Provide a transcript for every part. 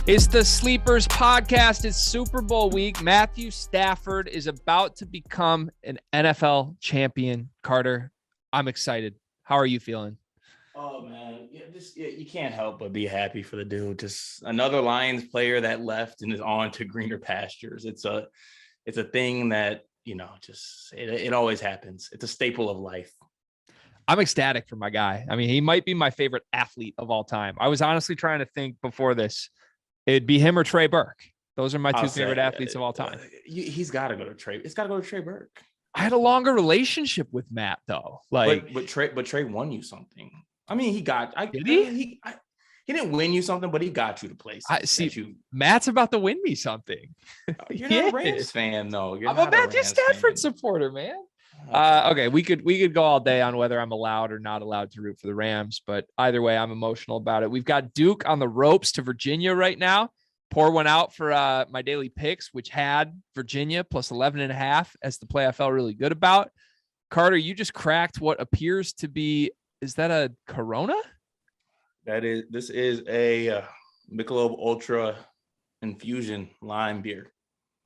It's the Sleepers podcast. It's Super Bowl week. Matthew Stafford is about to become an NFL champion. Carter, I'm excited. How are you feeling? Oh man, you can't help but be happy for the dude. Just another Lions player that left and is on to greener pastures. It's a thing that, it always happens. It's a staple of life. I'm ecstatic for my guy. I mean, he might be my favorite athlete of all time. I was honestly trying to think before this. It'd be him or Trey Burke. Those are my two favorite athletes of all time. He's got to go to Trey. It's got to go to Trey Burke. I had a longer relationship with Matt though. But Trey won you something. I mean, did he? He didn't win you something, but he got you to places. Matt's about to win me something. You're not a Rams fan, though. I'm a Matthew Stafford supporter, man. Okay, we could go all day on whether I'm allowed or not allowed to root for the Rams, but either way, I'm emotional about it. We've got Duke on the ropes to Virginia right now. Pour one out for my daily picks, which had Virginia plus 11.5 as the play I felt really good about. Carter, you just cracked what appears to be, is that a Corona? This is a Michelob Ultra infusion lime beer.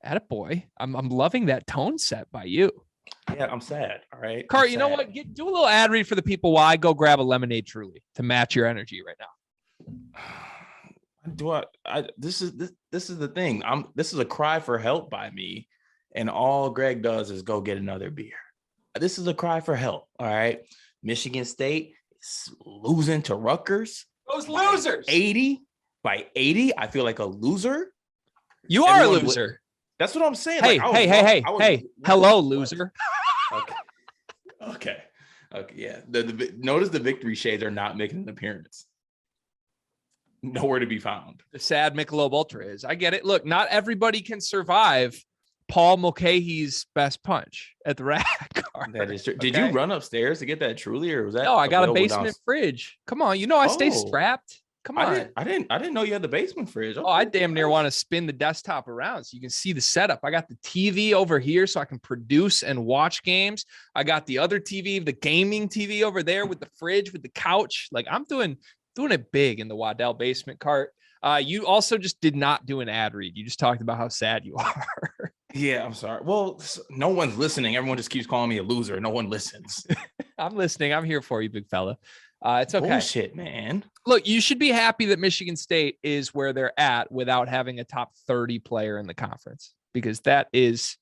Attaboy. I'm loving that tone set by you. Yeah, I'm sad. All right. Carter, you know what? Do a little ad read for the people while I go grab a lemonade Truly to match your energy right now. This is the thing. This is a cry for help by me, and all Greg does is go get another beer. This is a cry for help. All right. Michigan State is losing to Rutgers. Those losers. 80. I feel like a loser. You are a loser. That's what I'm saying. Hey. Hello, loser. Okay. Yeah. Notice the victory shades are not making an appearance. Nowhere to be found. The sad Michelob Ultra is. I get it. Look, not everybody can survive Paul Mulcahy's best punch at the rack. That is true. Did you run upstairs to get that Truly, or was that? No, I got a basement fridge. Come on, I stay strapped. Come on. I didn't know you had the basement fridge. Oh, I damn near want to spin the desktop around so you can see the setup. I got the TV over here so I can produce and watch games. I got the other TV, the gaming TV over there with the fridge, with the couch. Like, I'm doing it big in the Waddell basement cart. You also just did not do an ad read. You just talked about how sad you are. Yeah, I'm sorry. Well, no one's listening. Everyone just keeps calling me a loser. No one listens. I'm listening. I'm here for you, big fella. It's okay. Bullshit, man. Look, you should be happy that Michigan State is where they're at without having a top 30 player in the conference, because that is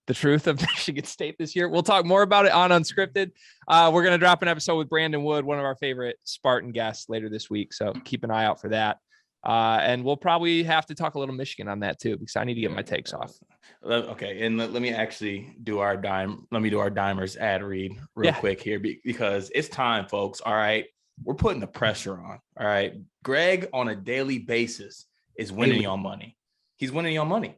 the truth of Michigan State this year. We'll talk more about it on Unscripted. We're going to drop an episode with Brandon Wood, one of our favorite Spartan guests, later this week. So keep an eye out for that. And we'll probably have to talk a little Michigan on that too, because I need to get my takes off. Okay. And let me actually do our Dimers ad read real quick here, because it's time, folks. All right. We're putting the pressure on. All right. Greg on a daily basis is winning y'all money. He's winning y'all money.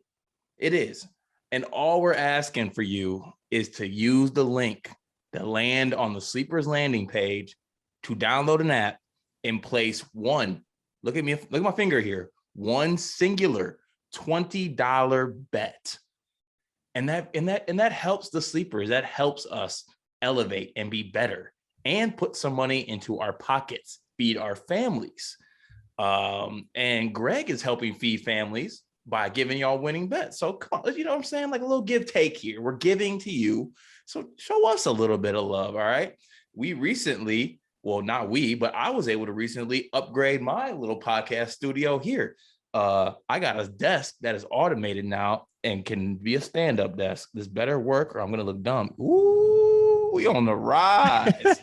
It is. And all we're asking for you is to use the link that land on the Sleepers landing page to download an app and place one. Look at me. Look at my finger here. One singular $20 bet. And that helps the Sleepers. That helps us elevate and be better and put some money into our pockets, feed our families. And Greg is helping feed families by giving y'all winning bets. So come on, you know what I'm saying? Like a little give take here. We're giving to you. So show us a little bit of love. All right. We recently, well, not we, but I was able to recently upgrade my little podcast studio here. I got a desk that is automated now and can be a stand-up desk. This better work or I'm going to look dumb. Ooh, we on the rise.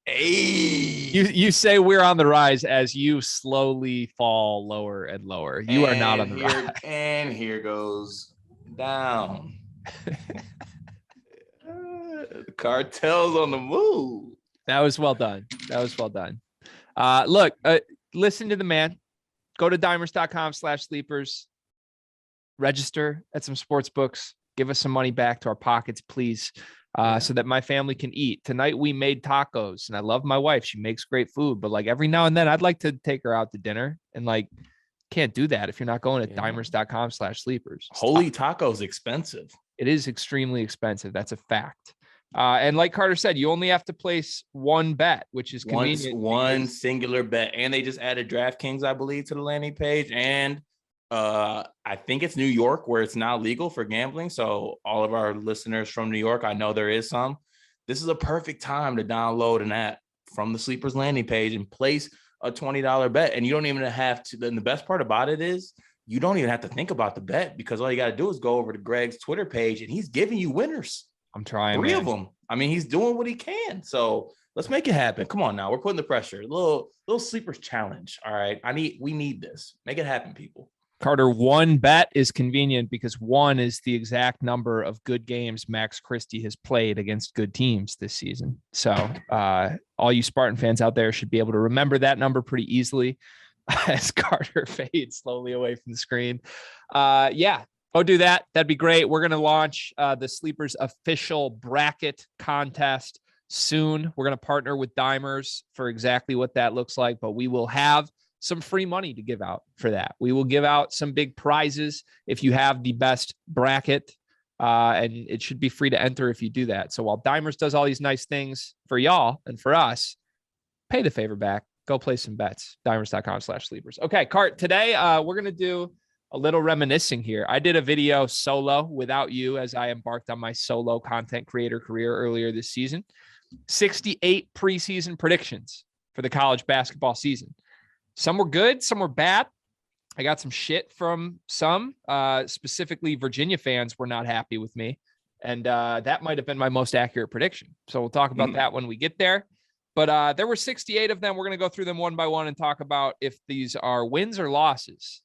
Hey. You say we're on the rise as you slowly fall lower and lower. You are not on the rise. And here goes down. The cartel's on the move. That was well done. Look, listen to the man. Go to dimers.com/sleepers. Register at some sports books. Give us some money back to our pockets, please, so that my family can eat. Tonight we made tacos, and I love my wife. She makes great food, but like every now and then I'd like to take her out to dinner, and like can't do that if you're not going to dimers.com/sleepers. Holy taco's expensive. It is extremely expensive. That's a fact. And like Carter said, you only have to place one bet, which is convenient. One singular bet. And they just added DraftKings, I believe, to the landing page. And I think it's New York where it's now legal for gambling. So all of our listeners from New York, I know there is some. This is a perfect time to download an app from the Sleepers landing page and place a $20 bet. And you don't even have to. Then the best part about it is you don't even have to think about the bet, because all you got to do is go over to Greg's Twitter page and he's giving you winners. I'm trying. Three of them. I mean, he's doing what he can. So let's make it happen. Come on now. We're putting the pressure. A little Sleepers challenge. All right. We need this. Make it happen, people. Carter, one bet is convenient because one is the exact number of good games Max Christie has played against good teams this season. So all you Spartan fans out there should be able to remember that number pretty easily as Carter fades slowly away from the screen. Yeah, go do that. That'd be great. We're going to launch the Sleepers official bracket contest soon. We're going to partner with Dimers for exactly what that looks like, but we will have some free money to give out for that. We will give out some big prizes if you have the best bracket, and it should be free to enter if you do that. So while Dimers does all these nice things for y'all and for us, pay the favor back. Go play some bets. Dimers.com/sleepers. Okay, Cart, today we're going to do a little reminiscing here. I did a video solo without you as I embarked on my solo content creator career earlier this season. 68 preseason predictions for the college basketball season. Some were good, some were bad. I got some shit from some, specifically Virginia fans were not happy with me. And that might have been my most accurate prediction. So we'll talk about that when we get there. But there were 68 of them. We're going to go through them one by one and talk about if these are wins or losses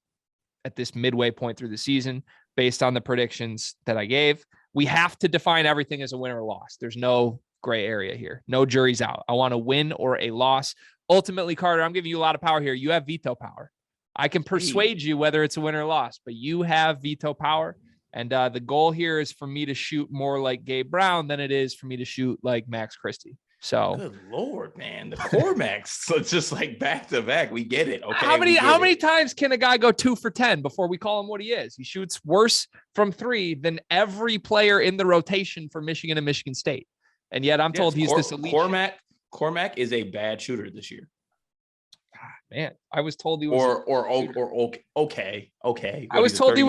at this midway point through the season based on the predictions that I gave. We have to define everything as a win or a loss. There's no gray area here. No jury's out. I want a win or a loss. Ultimately, Carter, I'm giving you a lot of power here. You have veto power. I can persuade you whether it's a win or loss, but you have veto power. And the goal here is for me to shoot more like Gabe Brown than it is for me to shoot like Max Christie. So good Lord, man, the Cormacs. So it's just like back to back. We get it. Okay. How many times can a guy go 2 for 10 before we call him what he is? He shoots worse from three than every player in the rotation for Michigan and Michigan State. And yet I'm told he's this elite. Cormac is a bad shooter this year. Man, I was told he was okay. I was told he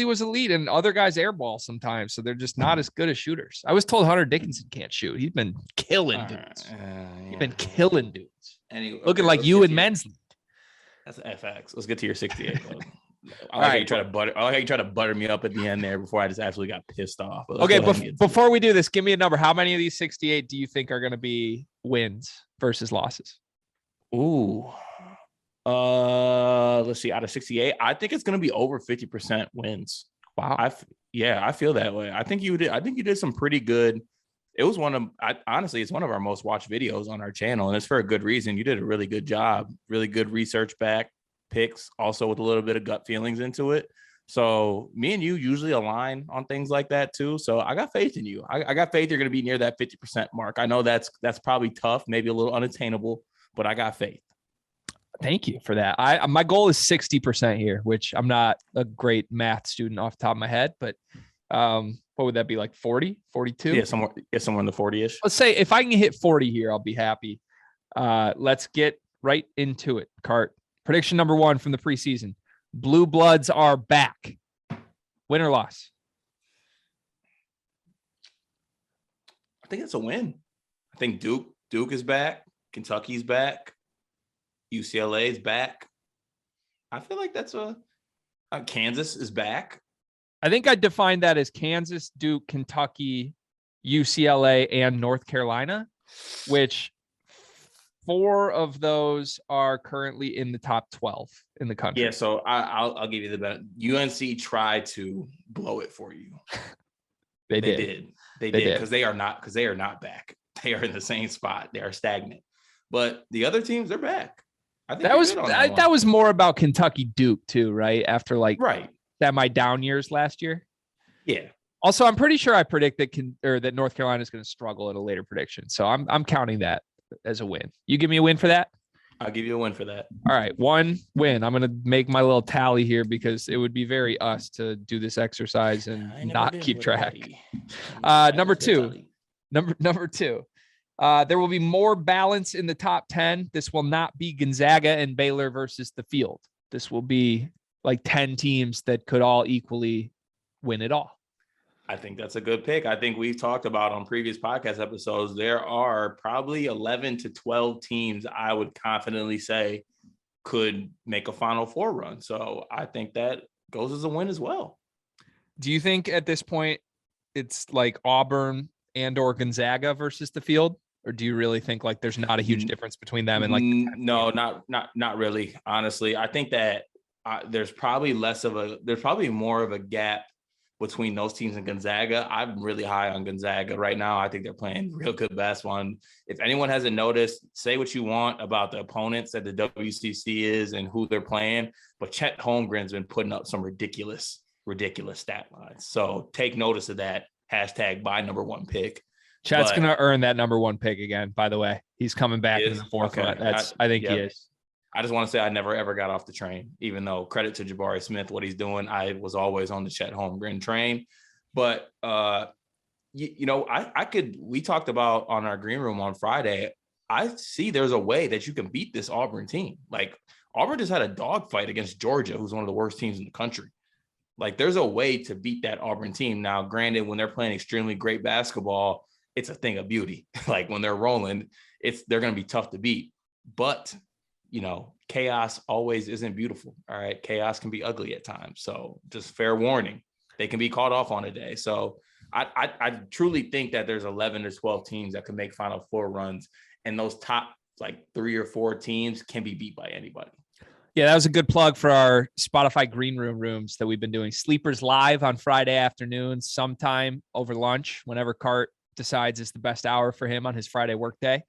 was elite, and other guys airball sometimes, so they're just not as good as shooters. I was told Hunter Dickinson can't shoot. He's been killing dudes. He's been killing dudes. Anyway, looking like you in men's league. That's FX. Let's get to your 68. I like how you try to butter me up at the end there before I just absolutely got pissed off. Okay, before we do this, give me a number. How many of these 68 do you think are going to be wins versus losses? Ooh. Let's see. Out of 68, I think it's going to be over 50% wins. Wow. I feel that way. I think you did some pretty good. It was honestly, it's one of our most watched videos on our channel, and it's for a good reason. You did a really good job, really good research back picks, also with a little bit of gut feelings into it. So me and you usually align on things like that too. So I got faith in you. I got faith you're going to be near that 50% mark. I know that's probably tough, maybe a little unattainable, but I got faith. Thank you for that. My goal is 60% here, which I'm not a great math student off the top of my head, but what would that be, like 40, 42? Yeah, somewhere in the 40-ish. Let's say if I can hit 40 here, I'll be happy. Let's get right into it. Cart. Prediction number 1 from the preseason. Blue Bloods are back. Win or loss? I think it's a win. I think Duke is back. Kentucky's back. UCLA is back. I feel like that's Kansas is back. I think I'd define that as Kansas, Duke, Kentucky, UCLA, and North Carolina, which 4 of those are currently in the top 12 in the country. Yeah, so I'll give you the bet. UNC tried to blow it for you. They did because they are not back. They are in the same spot. They are stagnant. But the other teams, they're back. I think that was more about Kentucky Duke too, right? After my down years last year. Yeah. Also, I'm pretty sure I predict that North Carolina is going to struggle at a later prediction. So I'm counting that as a win. You give me a win for that? I'll give you a win for that. All right, 1 win. I'm going to make my little tally here because it would be very us to do this exercise and not keep track. Number 2, Number 2. There will be more balance in the top 10. This will not be Gonzaga and Baylor versus the field. This will be like 10 teams that could all equally win it all. I think that's a good pick. I think we've talked about on previous podcast episodes, there are probably 11 to 12 teams I would confidently say could make a Final Four run. So I think that goes as a win as well. Do you think at this point it's like Auburn and or Gonzaga versus the field? Or do you really think like there's not a huge difference between them and like no, not really. Honestly, I think that there's probably more of a gap between those teams and Gonzaga. I'm really high on Gonzaga right now. I think they're playing real good basketball. And if anyone hasn't noticed, say what you want about the opponents that the WCC is and who they're playing, but Chet Holmgren's been putting up some ridiculous stat lines. So take notice of that. # buy number 1 pick. Chet's going to earn that number 1 pick again, by the way. He's coming back in the fourth one. I think he is. I just want to say I never, ever got off the train, even though credit to Jabari Smith, what he's doing. I was always on the Chet Holmgren train. But, we talked about on our green room on Friday, I see there's a way that you can beat this Auburn team. Like, Auburn just had a dogfight against Georgia, who's one of the worst teams in the country. Like, there's a way to beat that Auburn team. Now, granted, when they're playing extremely great basketball, it's a thing of beauty. Like, when they're rolling, they're going to be tough to beat. But, chaos always isn't beautiful. All right. Chaos can be ugly at times. So just fair warning, they can be caught off on a day. So I truly think that there's 11 or 12 teams that can make Final Four runs. And those top like 3 or 4 teams can be beat by anybody. Yeah, that was a good plug for our Spotify green room rooms that we've been doing. Sleepers live on Friday afternoons, sometime over lunch, whenever Cart decides it's the best hour for him on his Friday workday.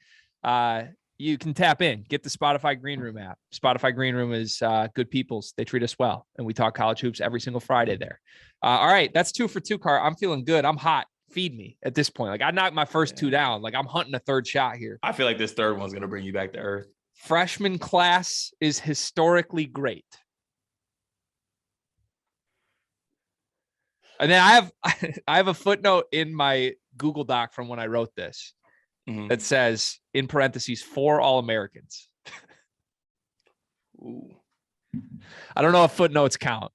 You can tap in, get the Spotify Green Room app. Spotify Green Room is good people's. They treat us well, and we talk college hoops every single Friday there. All right, that's 2 for 2, Cart. I'm feeling good. I'm hot. Feed me at this point. Like, I knocked my first 2 down. Like, I'm hunting a third shot here. I feel like this third one's going to bring you back to earth. Freshman class is historically great. And then I have a footnote in my Google Doc from when I wrote this. Mm-hmm. That says, in parentheses, 4 All-Americans. Ooh. I don't know if footnotes count.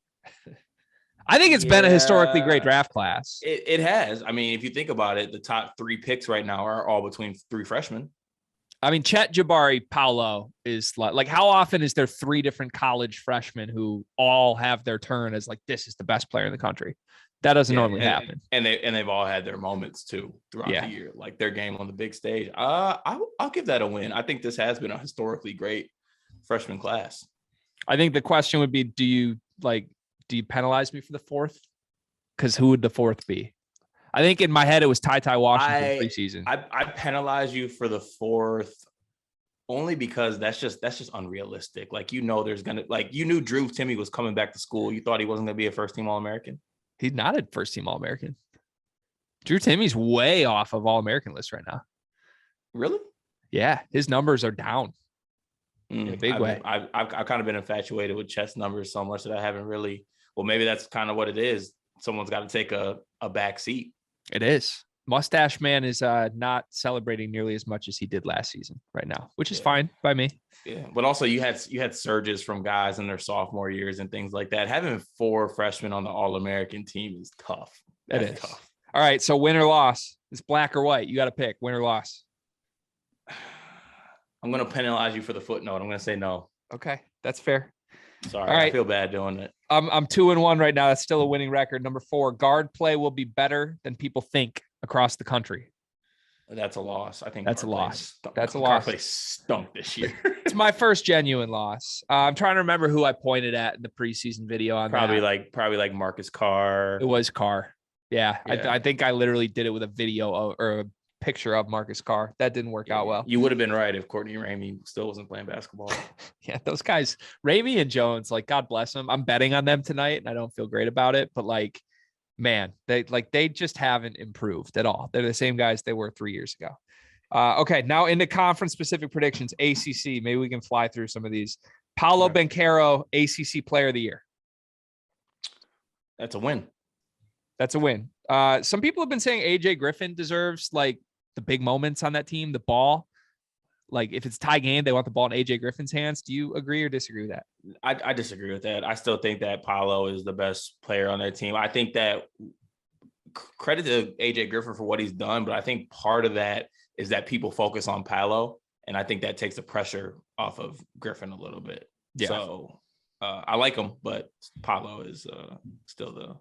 I think it's been a historically great draft class. It has. I mean, if you think about it, the top 3 picks right now are all between 3 freshmen. I mean, Chet, Jabari, Paolo is like, how often is there 3 different college freshmen who all have their turn as like, this is the best player in the country? That doesn't normally happen. And they've all had their moments too throughout the year, like their game on the big stage. I'll give that a win. I think this has been a historically great freshman class. I think the question would be, do you penalize me for the 4th? Because who would the 4th be? I think in my head it was Ty Washington preseason. I penalize you for the 4th only because that's just unrealistic. Like, there's gonna, like, you knew Drew Timme was coming back to school. You thought he wasn't gonna be a first team All-American. He's not a first team All-American. Drew Timme's way off of All-American list right now. Really? Yeah. His numbers are down in a big way. I've kind of been infatuated with Chet's numbers so much that I haven't really, well, maybe that's kind of what it is. Someone's got to take a back seat. It is. Mustache Man is not celebrating nearly as much as he did last season right now, which is fine by me. Yeah, but also you had surges from guys in their sophomore years and things like that. Having 4 freshmen on the All-American team is tough. That's tough. All right, so win or loss. It's black or white. You got to pick win or loss. I'm going to penalize you for the footnote. I'm going to say no. Okay, that's fair. Sorry, right. I feel bad doing it. I'm 2-1 right now. That's still a winning record. Number 4, guard play will be better than people think across the country. That's a loss. I think that's a loss. That's a loss. Guard play stunk this year. It's my first genuine loss. I'm trying to remember who I pointed at in the preseason video on probably that. Probably like Marcus Carr. It was Carr. Yeah. I think I literally did it with a video or a picture of Marcus Carr. That didn't work out well. You would have been right if Courtney Ramey still wasn't playing basketball. Yeah, those guys, Ramey and Jones, like, God bless them. I'm betting on them tonight, and I don't feel great about it. But like, man, they just haven't improved at all. They're the same guys they were 3 years ago. Okay, now into conference specific predictions. ACC. Maybe we can fly through some of these. Paolo Banchero, ACC Player of the Year. That's a win. That's a win. Some people have been saying AJ Griffin deserves like the big moments on that team, the ball. Like if it's tie game, they want the ball in AJ Griffin's hands. Do you agree or disagree with that? I disagree with that. I still think that Paolo is the best player on their team. I think that credit to AJ Griffin for what he's done, but I think part of that is that people focus on Paolo, and I think that takes the pressure off of Griffin a little bit. Yeah. So I like him, but Paolo is still the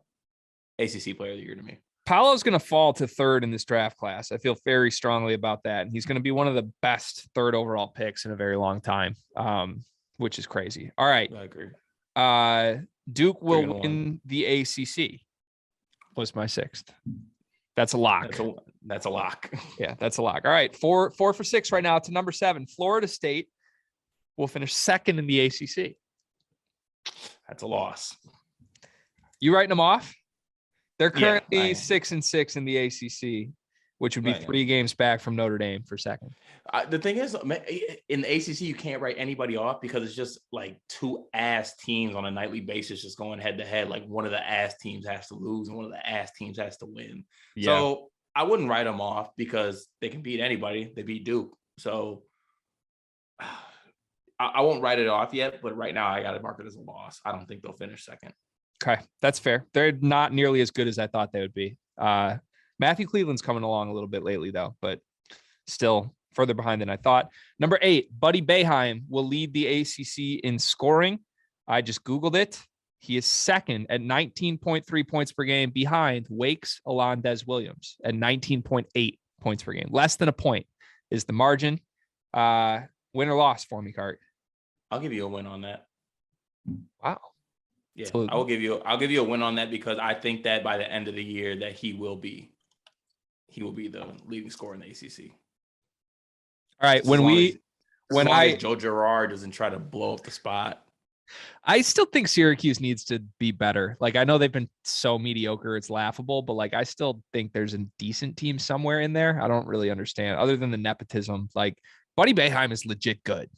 ACC player of the year to me. Paolo's going to fall to third in this draft class. I feel very strongly about that. And he's going to be one of the best third overall picks in a very long time, which is crazy. All right. I agree. Duke will win the ACC. Was my sixth. That's a lock. That's a lock. Yeah, that's a lock. All right. 4 for 6 right now to number 7. Florida State will finish second in the ACC. That's a loss. You writing them off? They're currently 6-6 in the ACC, which would be 3 games back from Notre Dame for second. The thing is, in the ACC, you can't write anybody off because it's just like 2 ass teams on a nightly basis just going head to head. Like one of the ass teams has to lose and one of the ass teams has to win. Yeah. So I wouldn't write them off because they can beat anybody. They beat Duke. So I won't write it off yet, but right now I got to mark it as a loss. I don't think they'll finish second. Okay, that's fair. They're not nearly as good as I thought they would be. Matthew Cleveland's coming along a little bit lately, though, but still further behind than I thought. Number 8, Buddy Boeheim will lead the ACC in scoring. I just Googled it. He is second at 19.3 points per game behind Wake's Alondes Williams at 19.8 points per game. Less than a point is the margin. Win or loss for me, Cart? I'll give you a win on that. Wow. Yeah, I'll give you a win on that because I think that by the end of the year that he will be the leading scorer in the ACC. All right, as Joe Girard doesn't try to blow up the spot. I still think Syracuse needs to be better. Like I know they've been so mediocre, it's laughable, but like I still think there's a decent team somewhere in there. I don't really understand other than the nepotism. Like Buddy Boeheim is legit good.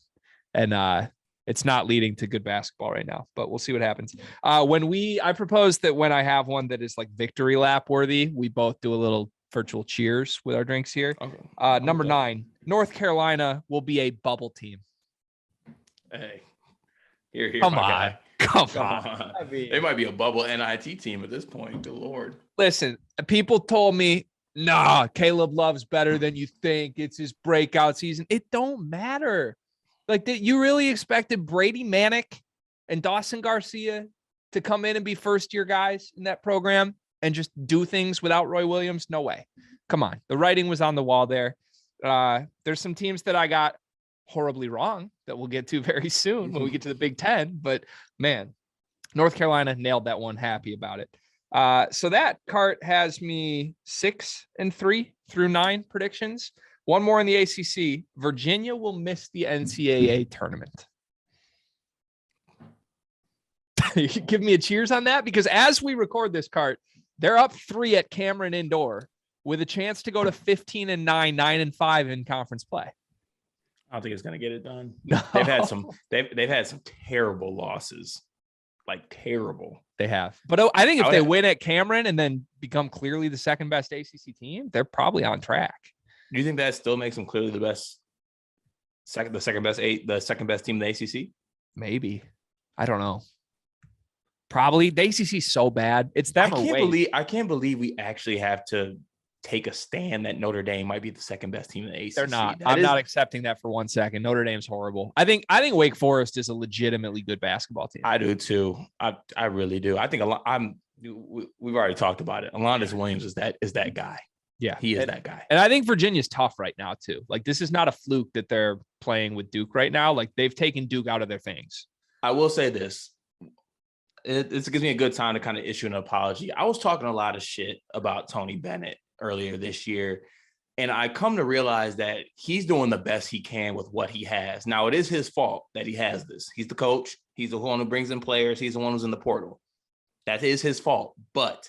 And it's not leading to good basketball right now, but we'll see what happens. I propose that when I have one that is like victory lap worthy, we both do a little virtual cheers with our drinks here. Okay. Number 9, North Carolina will be a bubble team. Hey, here, come on. I mean, they might be a bubble NIT team at this point. Good Lord. Listen, people told me, nah, Caleb Love's better than you think. It's his breakout season. It don't matter. Like, you really expected Brady Manick and Dawson Garcia to come in and be first-year guys in that program and just do things without Roy Williams? No way. Come on. The writing was on the wall there. There's some teams that I got horribly wrong that we'll get to very soon when we get to the Big Ten. But, man, North Carolina nailed that one. Happy about it. So that Cart has me 6-3 through 9 predictions. One more in the ACC. Virginia will miss the NCAA tournament. You give me a cheers on that? Because as we record this, Cart, they're up 3 at Cameron Indoor with a chance to go to 15-9, 9-5 in conference play. I don't think it's going to get it done. No. They've had some terrible losses. Like terrible. They have. But I think if they win at Cameron and then become clearly the second best ACC team, they're probably on track. Do you think that still makes them clearly the second best team in the ACC? Maybe. I don't know. Probably. The ACC is so bad. It's them or Wake. I can't believe we actually have to take a stand that Notre Dame might be the second best team in the ACC. They're not. I'm not accepting that for 1 second. Notre Dame's horrible. I think Wake Forest is a legitimately good basketball team. I do too. I really do. I think we've already talked about it. Alondes Williams is that guy. Yeah, he is that guy. And I think Virginia's tough right now too. Like this is not a fluke that they're playing with Duke right now. Like they've taken Duke out of their things. I will say this. This gives me a good time to kind of issue an apology. I was talking a lot of shit about Tony Bennett earlier this year, and I come to realize that he's doing the best he can with what he has. Now, it is his fault that he has this. He's the coach. He's the one who brings in players. He's the one who's in the portal. That is his fault. But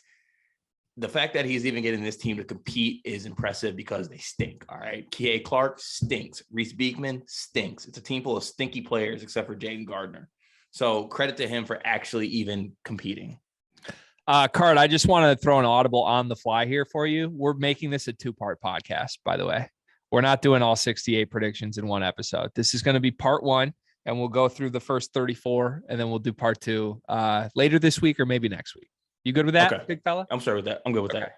the fact that he's even getting this team to compete is impressive because they stink. All right. K.A. Clark stinks. Reese Beekman stinks. It's a team full of stinky players except for Jaden Gardner. So credit to him for actually even competing. Card, I just want to throw an audible on the fly here for you. We're making this a 2-part podcast, by the way. We're not doing all 68 predictions in one episode. This is going to be part 1, and we'll go through the first 34, and then we'll do part 2 later this week or maybe next week. You good with that, Okay. big fella? I'm sorry with that. I'm good with that.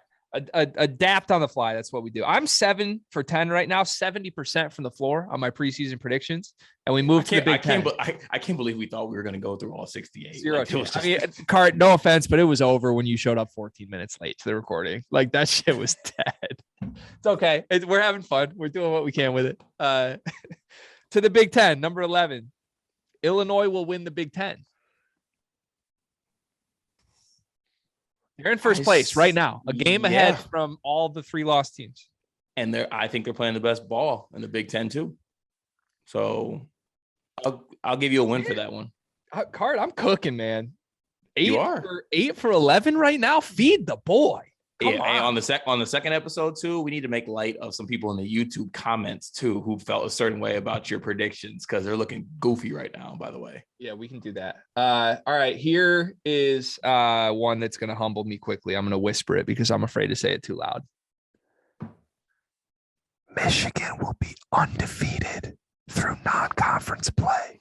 Adapt on the fly. That's what we do. I'm 7 for 10 right now, 70% from the floor on my preseason predictions. And we moved to the Big Ten. I can't believe we thought we were going to go through all 68. Zero chance. Cart, no offense, but it was over when you showed up 14 minutes late to the recording. Like, that shit was dead. It's okay. We're having fun. We're doing what we can with it. To the Big Ten, number 11. Illinois will win the Big Ten. They're in first place right now, a game ahead from all the 3 lost teams. And I think they're playing the best ball in the Big Ten too. So I'll give you a win for that one. Card, I'm cooking, man. You are 8 for 11 right now. Feed the boy. Come on the second episode too, we need to make light of some people in the YouTube comments too who felt a certain way about your predictions because they're looking goofy right now, by the way. Yeah, we can do that. All right, here is one that's going to humble me quickly. I'm going to whisper it because I'm afraid to say it too loud. Michigan will be undefeated through non-conference play.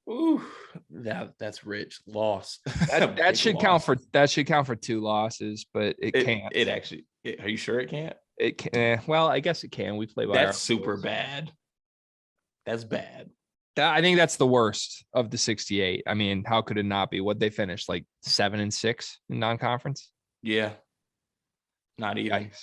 Ooh, that's rich loss. That should count for 2 losses, but it can't. It actually. Are you sure it can't? It can. Well, I guess it can. We play by. That's super bad. That's bad. I think that's the worst of the 68. I mean, how could it not be? What they finished like 7-6 in non-conference? Yeah. Not even. Yikes.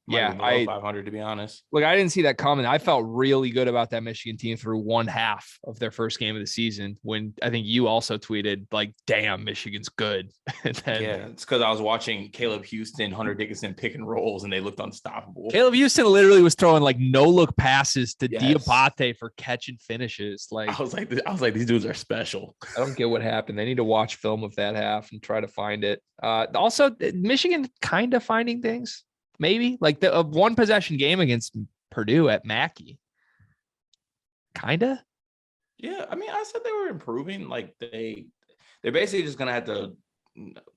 Yeah, 500 to be honest. Look, I didn't see that coming. I felt really good about that Michigan team through 1/2 of their first game of the season when I think you also tweeted like, damn, Michigan's good. And then, it's because I was watching Caleb Houston, Hunter Dickinson pick and rolls, and they looked unstoppable. Caleb Houston literally was throwing like no-look passes to Diabate for catch and finishes. Like I was like, these dudes are special. I don't get what happened. They need to watch film of that half and try to find it. Also, Michigan kind of finding things. Maybe like the 1 possession game against Purdue at Mackey. Kinda. Yeah, I mean, I said they were improving. Like they're basically just gonna have to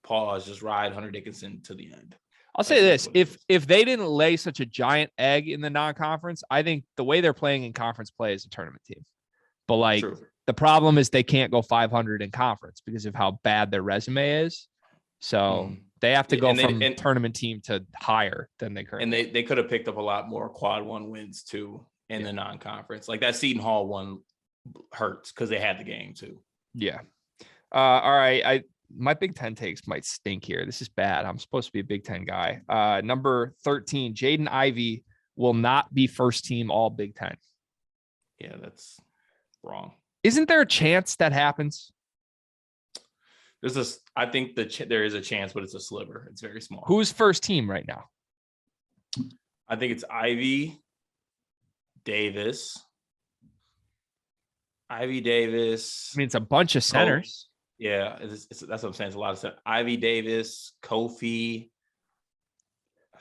pause, just ride Hunter Dickinson to the end. I'll say this: if they didn't lay such a giant egg in the non-conference, I think the way they're playing in conference play is a tournament team. But like the problem is they can't go 500 in conference because of how bad their resume is. So. They have to go from tournament team to higher than they currently. And they could have picked up a lot more quad 1 wins too in the non-conference. Like that Seton Hall one hurts because they had the game too. Yeah. All right. My Big Ten takes might stink here. This is bad. I'm supposed to be a Big Ten guy. Number 13, Jaden Ivey will not be first team all Big Ten. Yeah, that's wrong. Isn't there a chance that happens? I think there is a chance, but it's a sliver. It's very small. Who's first team right now? I think it's Ivy Davis. I mean, it's a bunch of centers. Yeah, that's what I'm saying. It's a lot of centers. Ivy Davis, Kofi,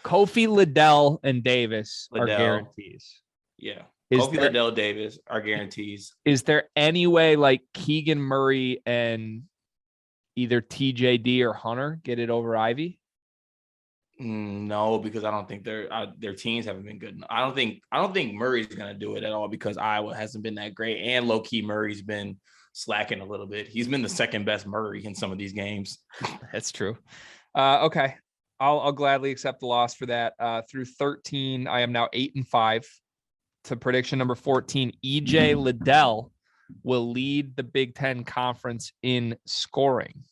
Liddell, and Davis are guarantees. Yeah. Liddell, Davis are guarantees. Is there any way like Keegan Murray and either TJD or Hunter get it over Ivy? No, because I don't think their teams haven't been good enough. I don't think Murray's going to do it at all because Iowa hasn't been that great. And low key Murray's been slacking a little bit. He's been the second best Murray in some of these games. That's true. Okay. I'll gladly accept the loss for that. Through 13, I am now 8-5 to prediction number 14. EJ Liddell will lead the Big Ten Conference in scoring.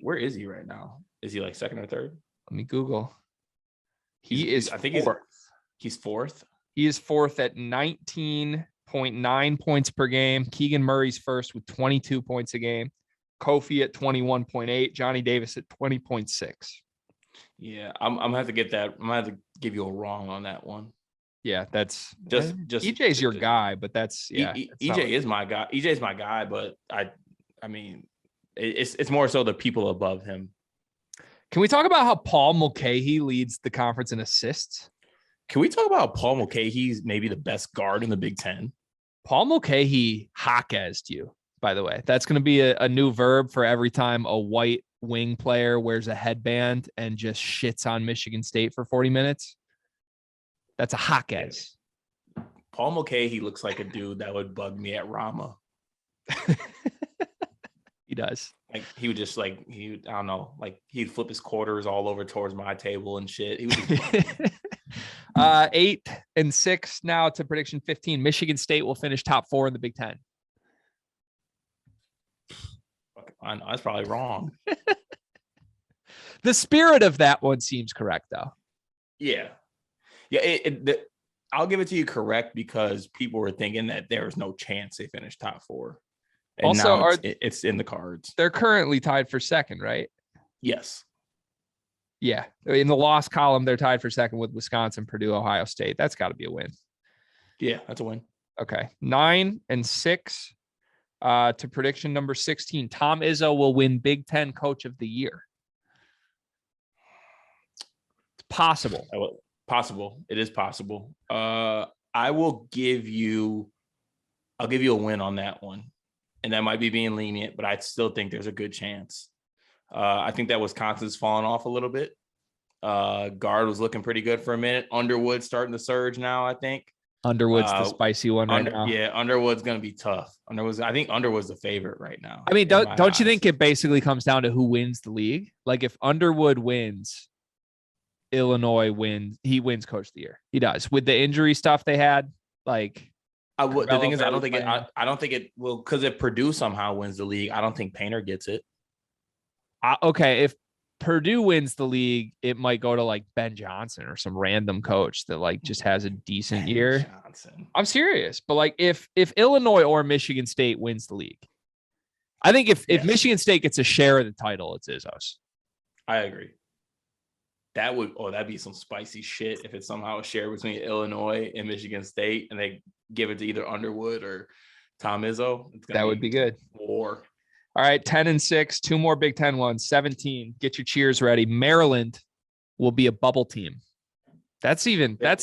Where is he right now? Is he like second or third? Let me Google. I think fourth. He's fourth. He is fourth at 19.9 points per game. Keegan Murray's first with 22 points a game. Kofi at 21.8. Johnny Davis at 20.6. Yeah, I'm gonna have to get that. I'm gonna have to give you a wrong on that one. Yeah, that's just EJ's your guy, but that's EJ is my guy. EJ's my guy, but I mean, it's more so the people above him. Can we talk about how Paul Mulcahy leads the conference in assists? Can we talk about Paul Mulcahy's maybe the best guard in the Big Ten? Paul Mulcahy Hawkes'd you, by the way. That's going to be a new verb for every time a white wing player wears a headband and just shits on Michigan State for 40 minutes. That's a Hawkes. Paul Mulcahy looks like a dude that would bug me at Rama. He does. Like he would just I don't know, like he'd flip his quarters all over towards my table and shit. He would just 8-6 now to prediction 15. Michigan State will finish top 4 in the Big Ten. I know, that's probably wrong. The spirit of that one seems correct, though. Yeah. I'll give it to you correct because people were thinking that there was no chance they finished top 4. And also, now it's in the cards. They're currently tied for second, right? Yes. Yeah. In the loss column, they're tied for second with Wisconsin, Purdue, Ohio State. That's got to be a win. Yeah, that's a win. Okay. 9-6 to prediction number 16. Tom Izzo will win Big Ten Coach of the Year. It's possible. Possible. It is possible. I'll give you a win on that one. And that might be being lenient, but I still think there's a good chance. I think that Wisconsin's fallen off a little bit. Guard was looking pretty good for a minute. Underwood's starting to surge now, I think. Underwood's the spicy one right now. Yeah, Underwood's going to be tough. I think Underwood's the favorite right now. I mean, don't you think it basically comes down to who wins the league? Like if Underwood wins, Illinois wins. He wins Coach of the Year. He does. With the injury stuff they had, like the thing is, I don't think it will, because if Purdue somehow wins the league, I don't think Painter gets it. Okay, if Purdue wins the league, it might go to like Ben Johnson or some random coach that like just has a decent year. Johnson. I'm serious, but like if Illinois or Michigan State wins the league, I think if Michigan State gets a share of the title, it's Izzo's. I agree. That'd be some spicy shit if it's somehow a share between Illinois and Michigan State and they give it to either Underwood or Tom Izzo. That would be good. War. All right, 10-6, 2 more Big Ten ones. 17. Get your cheers ready. Maryland will be a bubble team. That's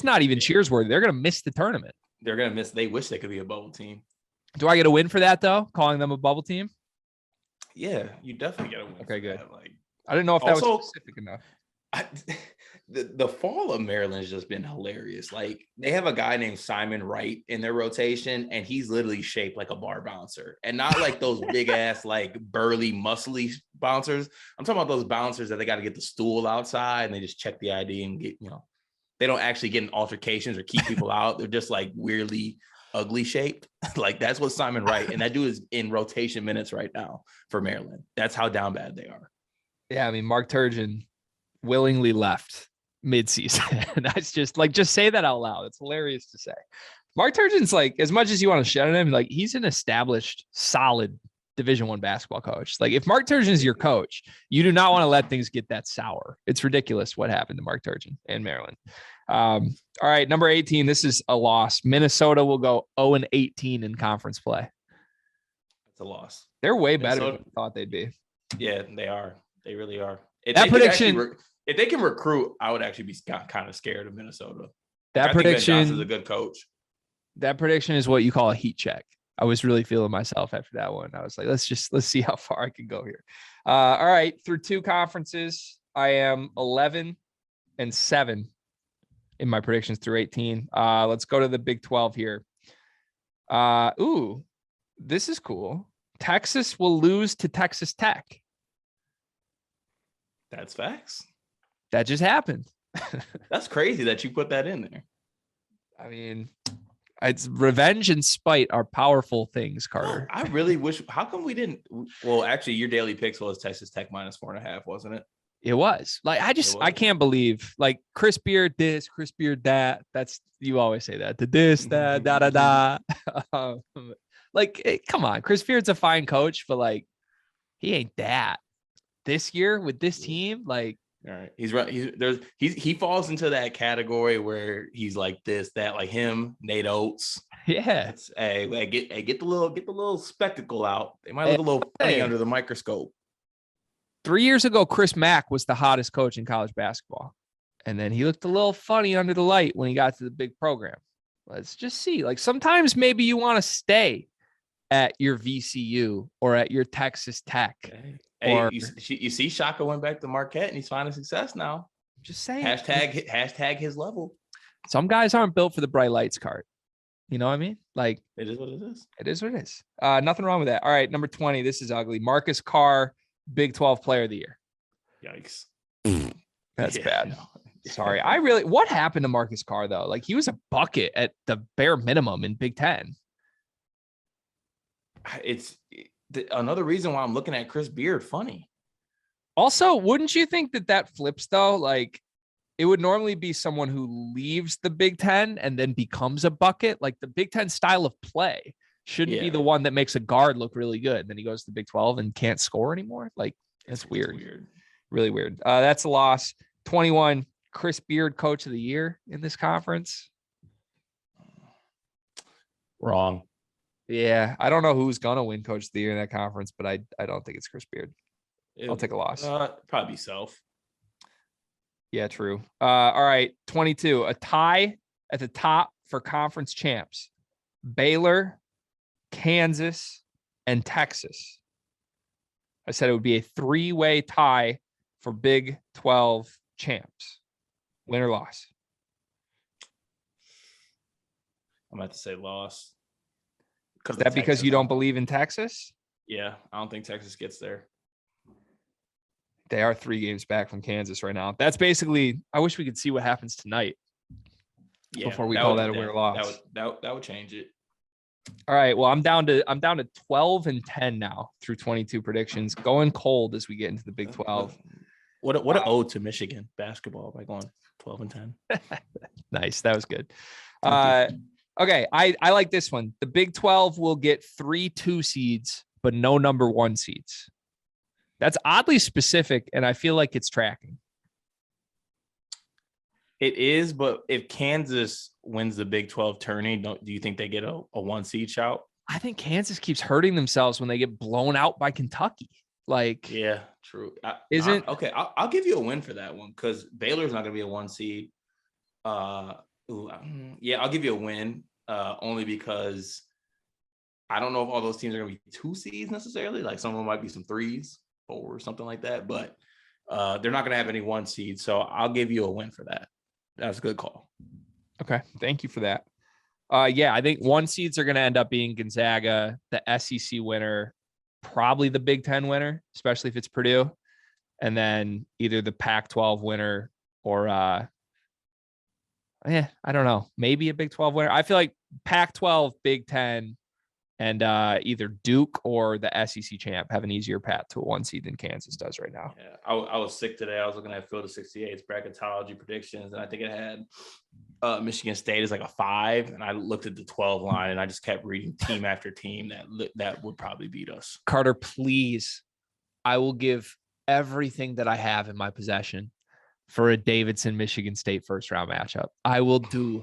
not even cheers worthy. They're gonna miss the tournament. They're gonna miss. They wish they could be a bubble team. Do I get a win for that though? Calling them a bubble team? Yeah, you definitely get a win. Okay, good. That. Like, I didn't know if that was specific enough. The fall of Maryland has just been hilarious. Like they have a guy named Simon Wright in their rotation, and he's literally shaped like a bar bouncer, and not like those big ass like burly muscly bouncers. I'm talking about those bouncers that they got to get the stool outside and they just check the ID and get, they don't actually get in altercations or keep people out. They're just like weirdly ugly shaped. Like that's what Simon Wright, and that dude is in rotation minutes right now for Maryland. That's how down bad they are. Yeah, I mean, Mark Turgeon willingly left midseason. That's just say that out loud. It's hilarious to say. Mark Turgeon's like, as much as you want to shut on him, like he's an established, solid Division I basketball coach. Like if Mark Turgeon is your coach, you do not want to let things get that sour. It's ridiculous what happened to Mark Turgeon and Maryland. All right, number 18. This is a loss. Minnesota will go 0-18 in conference play. It's a loss. They're way better than I thought they'd be. Yeah, they are. They really are. That prediction. If they can recruit, I would actually be kind of scared of Minnesota. That prediction is a good coach. That prediction is what you call a heat check. I was really feeling myself after that one. I was like, let's see how far I can go here. All right, through 2 conferences, I am 11-7 in my predictions through 18. Let's go to the Big 12 here. This is cool. Texas will lose to Texas Tech. That's facts. That just happened. That's crazy that you put that in there. I mean, it's revenge and spite are powerful things, Carter. I really wish. How come we didn't? Well, actually, your daily picks was Texas Tech -4.5, wasn't it? It was. Like I can't believe like Chris Beard this, Chris Beard that. That's you always say that. The this, that, da. Like, come on, Chris Beard's a fine coach, but like he ain't that. This year with this team, like. All right, he's right. He falls into that category where he's like this, that, like him, Nate Oates. Yeah. Get the little spectacle out. They might look a little funny under the microscope. 3 years ago, Chris Mack was the hottest coach in college basketball, and then he looked a little funny under the light when he got to the big program. Let's just see. Like sometimes maybe you want to stay at your VCU or at your Texas Tech. Hey, you see Shaka went back to Marquette and he's finding success now. Just saying. Hashtag his level. Some guys aren't built for the bright lights card. You know what I mean? Like it is what it is. It is what it is. Nothing wrong with that. All right, number 20. This is ugly. Marcus Carr, Big 12 Player of the Year. Yikes. That's bad. Sorry. What happened to Marcus Carr though? Like he was a bucket at the bare minimum in Big 10. It's another reason why I'm looking at Chris Beard funny. Also, wouldn't you think that flips though? Like it would normally be someone who leaves the Big 10 and then becomes a bucket. Like the Big 10 style of play shouldn't be the one that makes a guard look really good. And then he goes to the Big 12 and can't score anymore. Like that's weird. Really weird. That's a loss. 21, Chris Beard, Coach of the Year in this conference. Wrong. Yeah, I don't know who's gonna win Coach of the Year in that conference, but I don't think it's Chris Beard. I'll take a loss. Probably Self. Yeah, true. All right, 22. A tie at the top for conference champs. Baylor, Kansas, and Texas. I said it would be a 3-way tie for Big 12 champs. Win or loss? I'm about to say loss. Is that because you don't believe in Texas? Yeah, I don't think Texas gets there. They are 3 games back from Kansas right now. That's basically, I wish we could see what happens tonight before we call that a win or loss. That would change it. All right. Well, I'm down to 12-10 now through 22 predictions. Going cold as we get into the Big 12. What an ode to Michigan basketball by going 12-10. Nice. That was good. Okay. I like this one. The Big 12 will get 3 2 seeds, but no number 1 seeds. That's oddly specific, and I feel like it's tracking. It is, but if Kansas wins the Big 12 tourney, do you think they get a 1 seed shout? I think Kansas keeps hurting themselves when they get blown out by Kentucky. Like, yeah, true. Okay? I'll give you a win for that one because Baylor's not going to be a 1 seed. I'll give you a win only because I don't know if all those teams are going to be 2 seeds necessarily. Like some of them might be some 3s or something like that, but they're not going to have any 1 seed. So I'll give you a win for that. That's a good call. Okay. Thank you for that. I think 1 seeds are going to end up being Gonzaga, the SEC winner, probably the Big 10 winner, especially if it's Purdue, and then either the Pac-12 winner or I don't know, maybe a Big 12 winner. I feel like Pac-12, Big 10, and either Duke or the SEC champ have an easier path to a 1 seed than Kansas does right now. Yeah, I was sick today. I was looking at Field of 68's bracketology predictions, and I think it had Michigan State is like a 5, and I looked at the 12 line, and I just kept reading team after team that would probably beat us. Carter, please, I will give everything that I have in my possession for a Davidson Michigan State first round matchup. I will do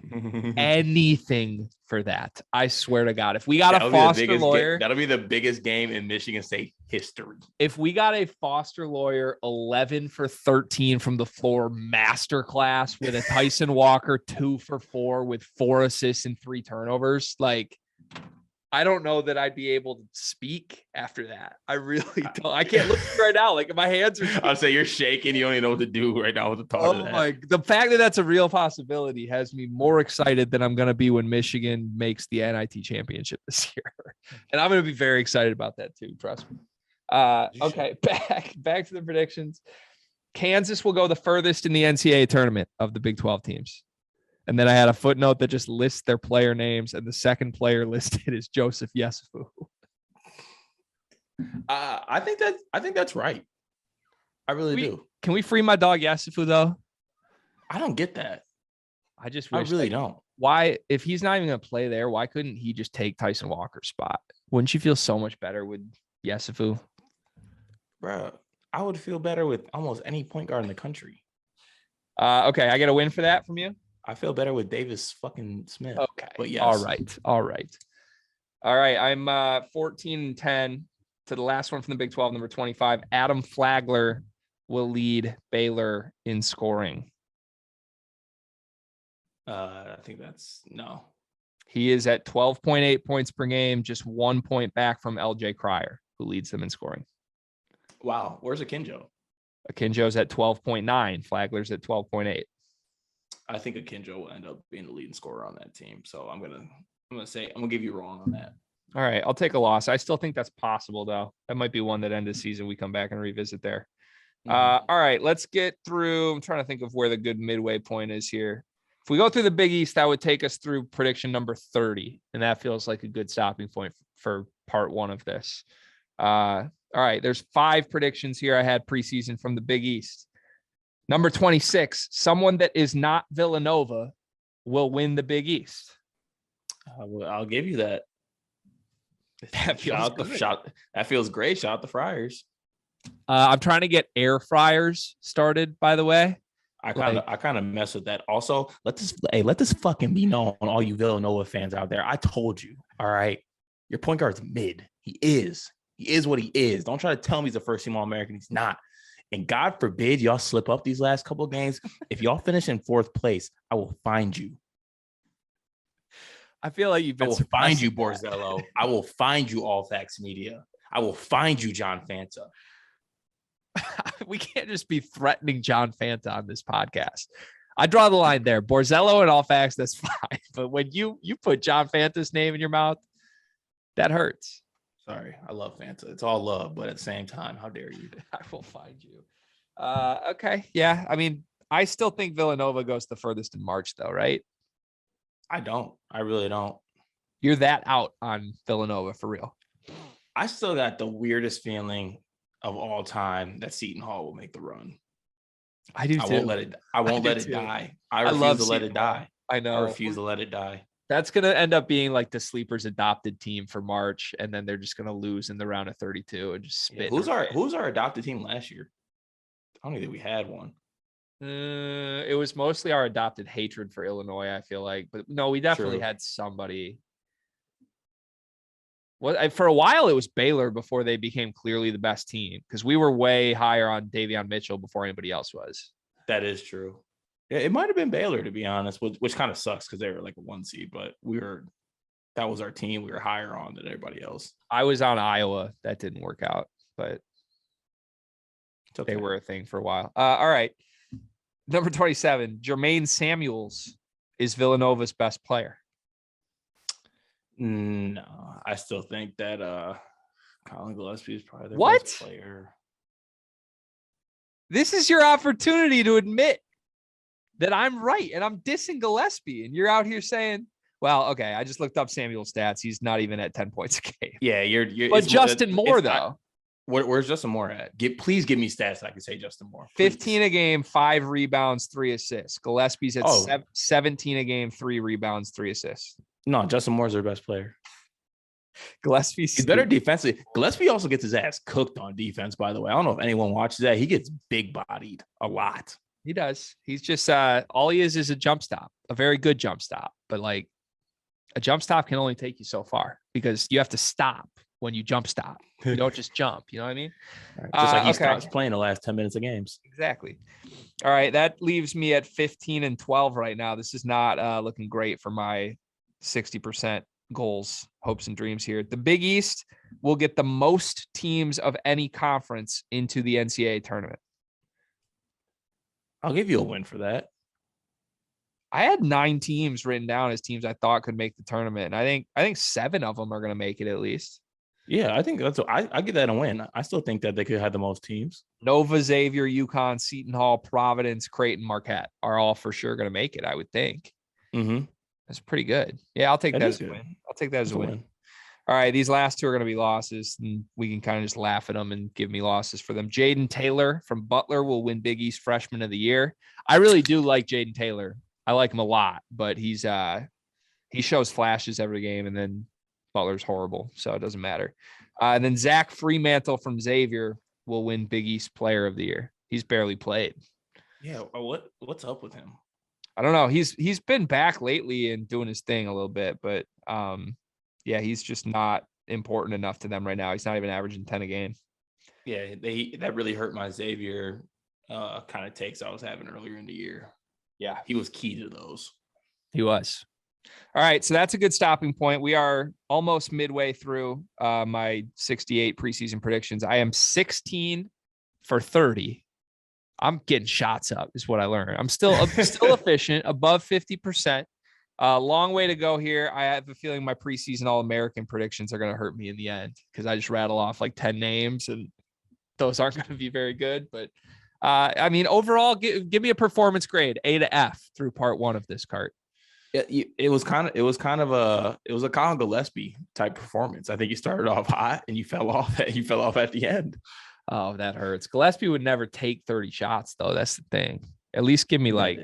anything for that. I swear to God. If we got a Foster lawyer, that'll be the biggest game in Michigan State history. If we got a Foster lawyer 11 for 13 from the floor masterclass with a Tyson Walker 2 for 4 with 4 assists and 3 turnovers, like I don't know that I'd be able to speak after that. I really don't. I can't look right now. Like my hands are. I'll say you're shaking. You don't even know what to do right now with the thought of that. The fact that that's a real possibility has me more excited than I'm going to be when Michigan makes the NIT championship this year. And I'm going to be very excited about that too. Trust me. Okay. Back to the predictions. Kansas will go the furthest in the NCAA tournament of the Big 12 teams. And then I had a footnote that just lists their player names, and the second player listed is Joseph Yesufu. I think that's right. I really do. Can we free my dog Yesufu though? I don't get that. I really don't. Why, if he's not even going to play there, why couldn't he just take Tyson Walker's spot? Wouldn't you feel so much better with Yesufu? Bro, I would feel better with almost any point guard in the country. Okay, I get a win for that from you. I feel better with Davis fucking Smith. Okay. But yes. All right. I'm 14-10 to the last one from the Big 12, number 25. Adam Flagler will lead Baylor in scoring. I think that's no. He is at 12.8 points per game, just 1 point back from LJ Cryer, who leads them in scoring. Wow. Where's Akinjo? Akinjo's at 12.9. Flagler's at 12.8. I think Akinjo will end up being the leading scorer on that team. So I'm gonna give you wrong on that. All right, I'll take a loss. I still think that's possible, though. That might be one that end of season we come back and revisit there. All right, let's get through. I'm trying to think of where the good midway point is here. If we go through the Big East, that would take us through prediction number 30, and that feels like a good stopping point for part one of this. All right, there's 5 predictions here I had preseason from the Big East. Number 26, someone that is not Villanova will win the Big East. I'll give you that. That feels good. That feels great. Shout out the Friars. I'm trying to get air fryers started, by the way. I kind of mess with that. Also, let this fucking be known, all you Villanova fans out there. I told you, all right. Your point guard's mid. He is what he is. Don't try to tell me he's a first team All-American. He's not. And God forbid y'all slip up these last couple of games. If y'all finish in 4th place, I will find you. I feel like you've been. I will find you, Borzello. I will find you, All Facts Media. I will find you, John Fanta. We can't just be threatening John Fanta on this podcast. I draw the line there. Borzello and All Facts, that's fine. But when you put John Fanta's name in your mouth, that hurts. Sorry, I love Fanta. It's all love, but at the same time, how dare you? I will find you. Okay. Yeah. I mean, I still think Villanova goes the furthest in March, though, right? I don't. I really don't. You're that out on Villanova for real. I still got the weirdest feeling of all time that Seton Hall will make the run. I do too. I won't let it die. I refuse to let it die. I know. I refuse to let it die. That's going to end up being like the sleepers adopted team for March, and then they're just going to lose in the round of 32 and just spit. Yeah, who's our adopted team last year? I don't think we had one. It was mostly our adopted hatred for Illinois, I feel like. But no, we definitely had somebody. Well, for a while, it was Baylor before they became clearly the best team, because we were way higher on Davion Mitchell before anybody else was. That is true. Yeah, it might have been Baylor, to be honest, which kind of sucks because they were like a 1 seed, but that was our team. We were higher on than everybody else. I was on Iowa. That didn't work out, but okay. They were a thing for a while. All right. Number 27, Jermaine Samuels is Villanova's best player. No, I still think that Colin Gillespie is probably their best player. This is your opportunity to admit that I'm right and I'm dissing Gillespie, and you're out here saying, well, okay, I just looked up Samuel's stats. He's not even at 10 points a game. Yeah, you're but Justin Moore, though. Where's Justin Moore at? Please give me stats so I can say Justin Moore. Please. 15 a game, 5 rebounds, 3 assists. Gillespie's at 17 a game, 3 rebounds, 3 assists. No, Justin Moore's their best player. He's better defensively. Gillespie also gets his ass cooked on defense, by the way. I don't know if anyone watches that. He gets big bodied a lot. He does. He's just all he is a jump stop, a very good jump stop. But like a jump stop can only take you so far because you have to stop when you jump stop. You don't just jump. You know what I mean? Right. Just like he stops playing the last 10 minutes of games. Exactly. All right. That leaves me at 15 and 12 right now. This is not looking great for my 60% goals, hopes, and dreams here. The Big East will get the most teams of any conference into the NCAA tournament. I'll give you a win for that. I had 9 teams written down as teams I thought could make the tournament. And I think 7 of them are going to make it at least. Yeah, I think I give that a win. I still think that they could have the most teams. Nova, Xavier, UConn, Seton Hall, Providence, Creighton, Marquette are all for sure going to make it, I would think. Mm-hmm. That's pretty good. Yeah, I'll take that as a win. I'll take that as a win. All right, these last 2 are going to be losses, and we can kind of just laugh at them and give me losses for them. Jaden Taylor from Butler will win Big East Freshman of the Year. I really do like Jaden Taylor. I like him a lot, but he shows flashes every game, and then Butler's horrible, so it doesn't matter. And then Zach Fremantle from Xavier will win Big East Player of the Year. He's barely played. Yeah, what's up with him? I don't know. He's been back lately and doing his thing a little bit, but yeah, he's just not important enough to them right now. He's not even averaging 10 a game. Yeah, that really hurt my Xavier kind of takes I was having earlier in the year. Yeah, he was key to those. He was. All right, so that's a good stopping point. We are almost midway through my 68 preseason predictions. I am 16 for 30. I'm getting shots up is what I learned. I'm still efficient, above 50%. Long way to go here. I have a feeling my preseason All-American predictions are going to hurt me in the end because I just rattle off like 10 names and those aren't going to be very good. But I mean, overall, give me a performance grade, A to F through part one of this cart. It was a Colin Gillespie type performance. I think you started off hot and you fell off at the end. Oh, that hurts. Gillespie would never take 30 shots though. That's the thing. At least give me like,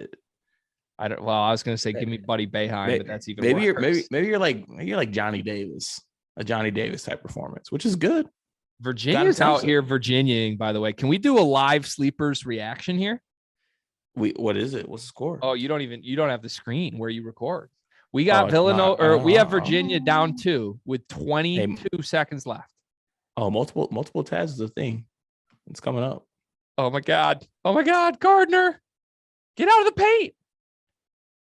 I was going to say, give me Buddy Boeheim, but that's even worse. Maybe you're like Johnny Davis, a Johnny Davis type performance, which is good. Virginia's out here Virginiaing, by the way. Can we do a live sleepers reaction here? What is it? What's the score? Oh, you don't have the screen where you record. We got Villanova, we have Virginia down 2 with 22 seconds left. Oh, multiple tabs is a thing. It's coming up. Oh my God, Gardner, get out of the paint.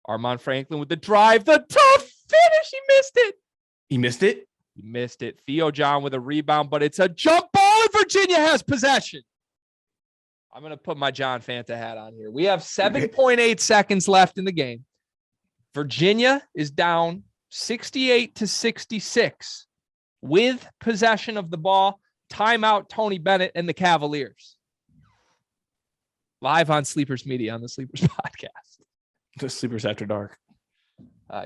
Armaan Franklin with the drive, the tough finish. He missed it. Theo John with a rebound, but it's a jump ball and Virginia has possession. I'm going to put my John Fanta hat on here. We have 7.8 seconds left in the game. Virginia is down 68-66 with possession of the ball. Timeout, Tony Bennett and the Cavaliers. Live on Sleepers Media on the Sleepers podcast. The Sleepers After Dark.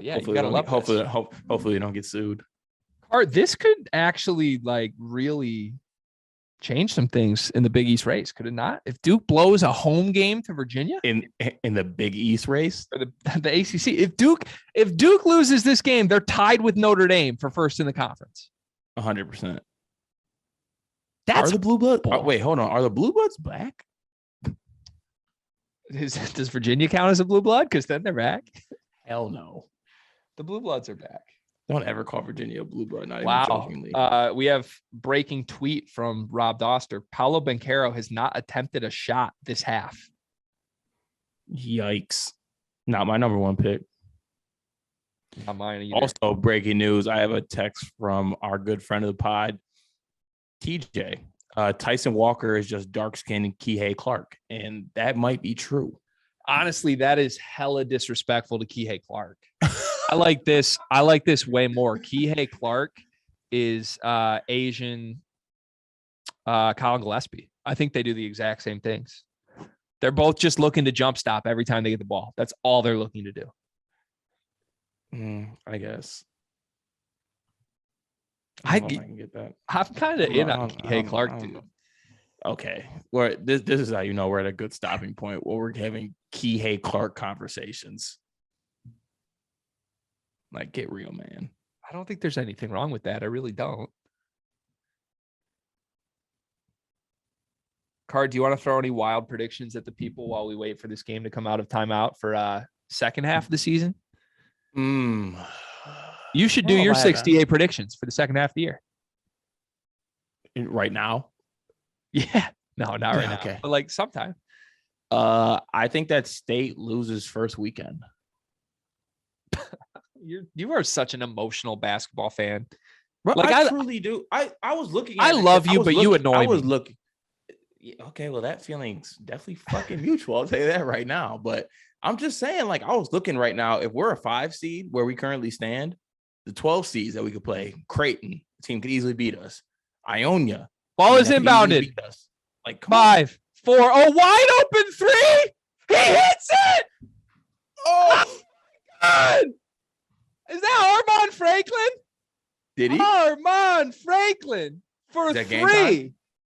Yeah, hopefully you gotta love this. Hopefully you don't get sued. This could actually like really change some things in the Big East race, could it not? If Duke blows a home game to Virginia in the Big East race or the ACC, if Duke loses this game, they're tied with Notre Dame for first in the conference. 100%. That's the Blue Bloods. Wait, hold on. Are the Blue Bloods back? Does Virginia count as a blue blood? Because then they're back. Hell no. The Blue Bloods are back. Don't ever call Virginia a blue blood. Not even jokingly. We have breaking tweet from Rob Doster. Paolo Banchero has not attempted a shot this half. Yikes. Not my number one pick. Not mine either. Also, breaking news. I have a text from our good friend of the pod, TJ. Tyson Walker is just dark-skinned Kihei Clark, and that might be true. Honestly, that is hella disrespectful to Kihei Clark. I like this way more. Kihei Clark is Asian Colin Gillespie. I think they do the exact same things. They're both just looking to jump stop every time they get the ball. That's all they're looking to do. I guess. I can get that. I'm kind of in on Kihei Clark, dude. Okay. Well, this is how you know we're at a good stopping point where we're having Kihei Clark conversations. Like, get real, man. I don't think there's anything wrong with that. I really don't. Card, do you want to throw any wild predictions at the people while we wait for this game to come out of timeout for second half of the season? You should do your 68 predictions for the second half of the year. Right now? Yeah. No, not right now. Okay. But like sometime. I think that State loses first weekend. You are such an emotional basketball fan. Bro, like I truly do. I was looking at I love you, but you annoy me. I was looking. Yeah, okay, well, that feeling's definitely fucking mutual. I'll tell you that right now. But I'm just saying, like, I was looking right now. If we're a 5 seed where we currently stand, the 12 seeds that we could play, Creighton, the team could easily beat us. Ionia. Ball is inbounded. Like 5, 4. Oh, wide open 3. He hits it. Oh, my God. Is that Armaan Franklin? Did he? Armaan Franklin for 3. Is it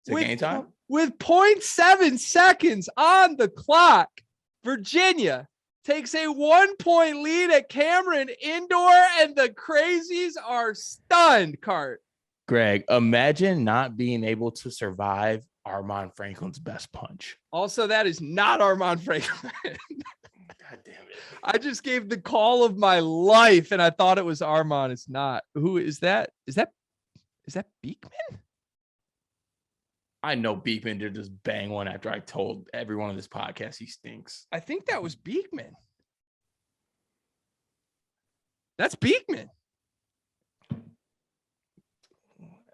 game time? With 0.7 seconds on the clock, Virginia takes a 1-point lead at Cameron Indoor, and the crazies are stunned, Cart. Greg, imagine not being able to survive Armaan Franklin's best punch. Also, that is not Armaan Franklin. God damn it. I just gave the call of my life, and I thought it was Armaan. It's not. Who is that? Is that Beekman? I know Beekman did just bang one after I told everyone on this podcast he stinks. I think that was Beekman. That's Beekman.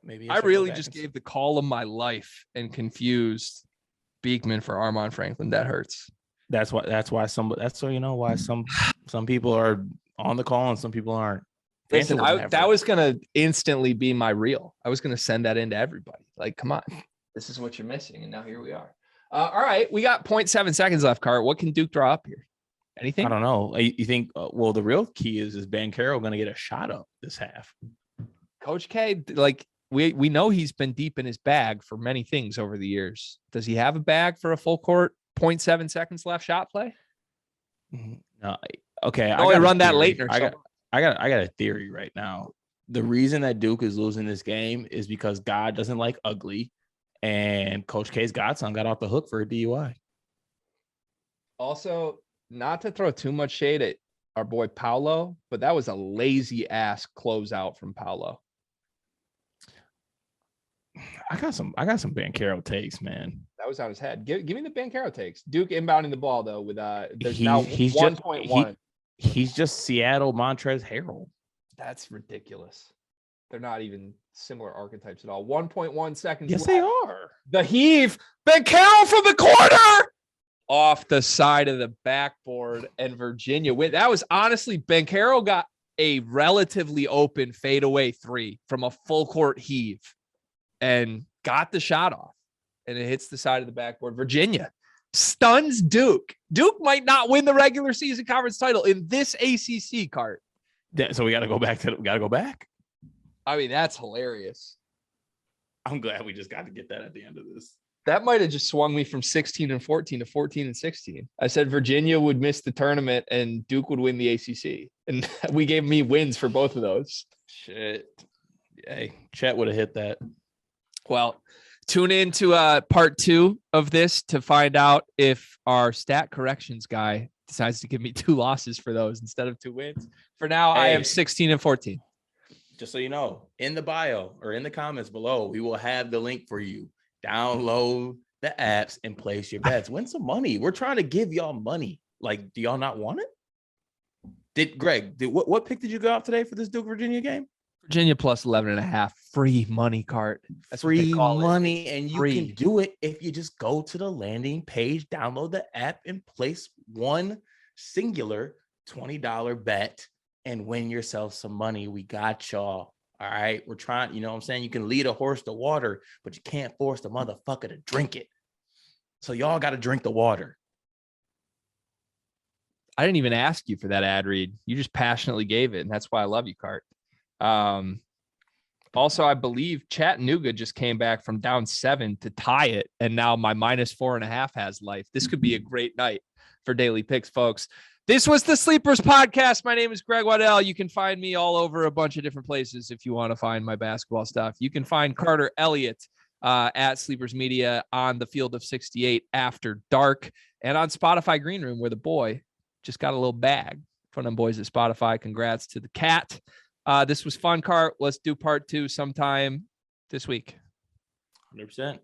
Maybe I really just gave the call of my life and confused Beekman for Armand Franklin. That hurts. That's why some people are on the call and some people aren't. Listen, that was gonna instantly be my reel. I was gonna send that into everybody. Like, come on, this is what you're missing, and now here we are. All right, we got 0.7 seconds left, Cart. What can Duke draw up here? Anything? I don't know. You think? Well, the real key is Banchero going to get a shot up this half? Coach K, like we know he's been deep in his bag for many things over the years. Does he have a bag for a full court 0.7 seconds left shot play? No. Okay, I run that later. I got a theory right now. The reason that Duke is losing this game is because God doesn't like ugly, and Coach K's godson got off the hook for a DUI. Also, not to throw too much shade at our boy Paolo, but that was a lazy ass closeout from Paolo. I got some Banchero takes, man. That was on his head. Give me the Banchero takes. Duke inbounding the ball though with there's he's 1.1. He's just Seattle Montrezl Harrell. That's ridiculous. They're not even similar archetypes at all. 1.1 seconds. Yes, they are. The heave. Banchero from the corner. Off the side of the backboard, and Virginia win. That was honestly, Banchero got a relatively open fadeaway three from a full court heave and got the shot off, and it hits the side of the backboard. Virginia stuns Duke. Duke might not win the regular season conference title in this ACC, Cart. So we got to go back. I mean, that's hilarious. I'm glad we just got to get that at the end of this. That might have just swung me from 16-14 to 14-16. I said Virginia would miss the tournament and Duke would win the ACC. And we gave me wins for both of those. Shit. Hey, Chet would have hit that. Well, tune in to part 2 of this to find out if our stat corrections guy decides to give me 2 losses for those instead of 2 wins. For now, I am 16-14. Just so you know, in the bio or in the comments below, we will have the link for you. Download the apps and place your bets. Win some money. We're trying to give y'all money. Like, do y'all not want it? What pick did you go out today for this Duke Virginia game? Virginia plus 11.5. Free money, Cart. That's free money, and you can do it if you just go to the landing page, download the app, and place one singular $20 bet and win yourself some money. We got y'all. All right, we're trying, you know what I'm saying? You can lead a horse to water, but you can't force the motherfucker to drink it. So y'all got to drink the water. I didn't even ask you for that ad read. You just passionately gave it, and that's why I love you, Cart. Also, I believe Chattanooga just came back from down 7 to tie it, and now my minus 4.5 has life. This could be a great night for daily picks, folks. This was the Sleepers Podcast. My name is Greg Waddell. You can find me all over a bunch of different places if you want to find my basketball stuff. You can find Carter Elliott at Sleepers Media on the Field of 68 after dark and on Spotify Green Room, where the boy just got a little bag from them boys at Spotify. Congrats to the cat. This was fun, Cart. Let's do part 2 sometime this week. 100%.